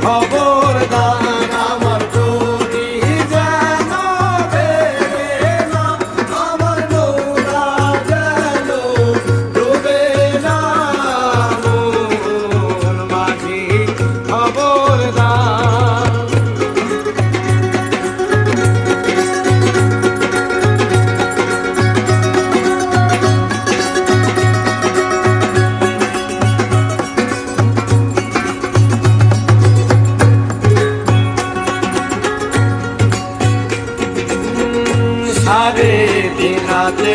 খবরদার আমার তরি যেন দেবে না, আমার নৌকা যেন ডুবে না, মন মাঝি খবরদার। সারে দিন রাতে